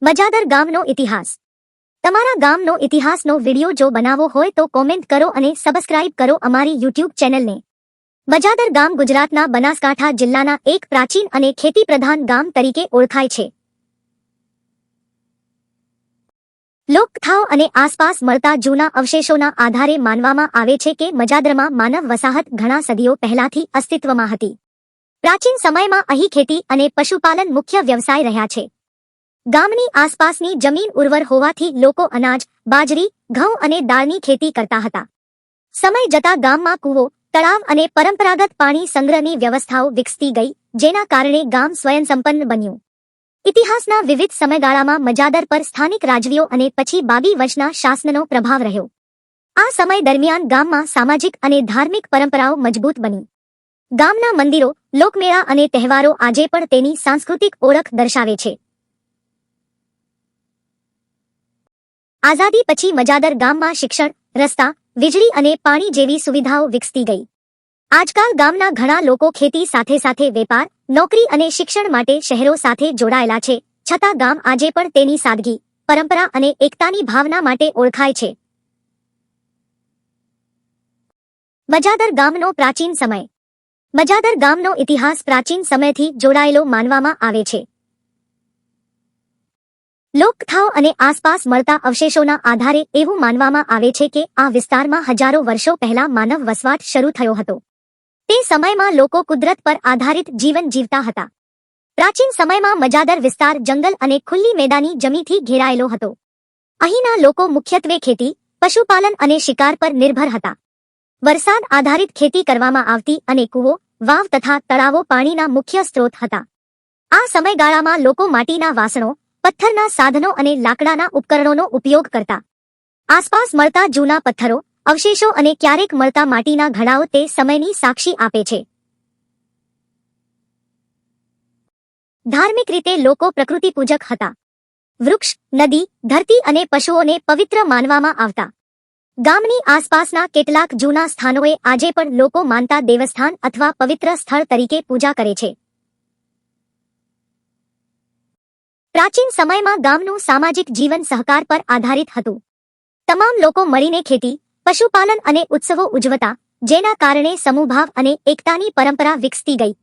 મજાદર ગામનો ઇતિહાસ. તમારા ગામનો ઇતિહાસનો વિડિયો જો બનાવવો હોય તો કોમેન્ટ કરો અને સબસ્ક્રાઇબ કરો અમારી યુટ્યુબ ચેનલને. મજાદર ગામ ગુજરાતના બનાસકાંઠા જિલ્લાના એક પ્રાચીન અને ખેતીપ્રધાન ગામ તરીકે ઓળખાય છે. લોકકથાઓ અને આસપાસ મળતા જૂના અવશેષોના આધારે માનવામાં આવે છે કે મજાદરમાં માનવ વસાહત ઘણા સદીઓ પહેલાથી અસ્તિત્વમાં હતી. પ્રાચીન સમયમાં અહીં ખેતી અને પશુપાલન મુખ્ય વ્યવસાય રહ્યા છે. ગામની આસપાસની જમીન ઉર્વર હોવાથી લોકો અનાજ, બાજરી, ઘઉં અને દાળની ખેતી કરતા હતા. સમય જતાં ગામમાં કૂવો, તળાવ અને પરંપરાગત પાણી સંગ્રહની વ્યવસ્થાઓ વિકસતી ગઈ, જેના કારણે ગામ સ્વયંસંપન્ન બન્યું. ઇતિહાસના વિવિધ સમયગાળામાં મજાદર પર સ્થાનિક રાજવીઓ અને પછી બાબી વંશના શાસનનો પ્રભાવ રહ્યો. આ સમય દરમિયાન ગામમાં સામાજિક અને ધાર્મિક પરંપરાઓ મજબૂત બની. ગામના મંદિરો, લોકમેળા અને તહેવારો આજે પણ તેની સાંસ્કૃતિક ઓળખ દર્શાવે છે. આઝાદી પછી મજાદર ગામમાં શિક્ષણ, રસ્તા, વીજળી અને પાણી જેવી સુવિધાઓ વિકસતી ગઈ. આજકાલ ગામના ઘણા લોકો ખેતી સાથે સાથે વેપાર, નોકરી અને શિક્ષણ માટે શહેરો સાથે જોડાયેલા છે, છતાં ગામ આજે પણ તેની સાદગી, પરંપરા અને એકતાની ભાવના માટે ઓળખાય છે. મજાદર ગામનો પ્રાચીન સમય. મજાદર ગામનો ઇતિહાસ પ્રાચીન સમયથી જોડાયેલો માનવામાં આવે છે. લોકકથાઓ અને આસપાસ મળતા અવશેષોના આધારે એવું માનવામાં આવે છે કે આ વિસ્તારમાં હજારો વર્ષો પહેલા માનવ વસવાટ શરૂ થયો હતો. તે સમયમાં લોકો કુદરત પર આધારિત જીવન જીવતા હતા. પ્રાચીન સમયમાં મજાદર વિસ્તાર જંગલ અને ખુલ્લી મેદાની જમીનથી ઘેરાયેલો હતો. અહીંના લોકો મુખ્યત્વે ખેતી, પશુપાલન અને શિકાર પર નિર્ભર હતા. વરસાદ આધારિત ખેતી કરવામાં આવતી અને કૂવો, વાવ તથા તળાવો પાણીના મુખ્ય સ્ત્રોત હતા. આ સમયગાળામાં લોકો માટીના વાસણો, પથ્થરના સાધનો અને લાકડાના ઉપકરણોનો ઉપયોગ કરતા. આસપાસ મળતા જૂના પથ્થરો, અવશેષો અને ક્યારેક મળતા માટીના ઘડાઓ તે સમયની સાક્ષી આપે છે. ધાર્મિક રીતે લોકો પ્રકૃતિપૂજક હતા. વૃક્ષ, નદી, ધરતી અને પશુઓને પવિત્ર માનવામાં આવતા. ગામની આસપાસના કેટલાક જૂના સ્થાનોએ આજે પણ લોકો માનતા દેવસ્થાન અથવા પવિત્ર સ્થળ તરીકે પૂજા કરે છે. પ્રાચીન સમયમાં ગામનું સામાજિક જીવન સહકાર પર આધારિત હતું. તમામ લોકો મળીને ખેતી, પશુપાલન અને ઉત્સવો ઉજવતા, જેના કારણે સમૂહભાવ અને એકતાની પરંપરા વિકસતી ગઈ.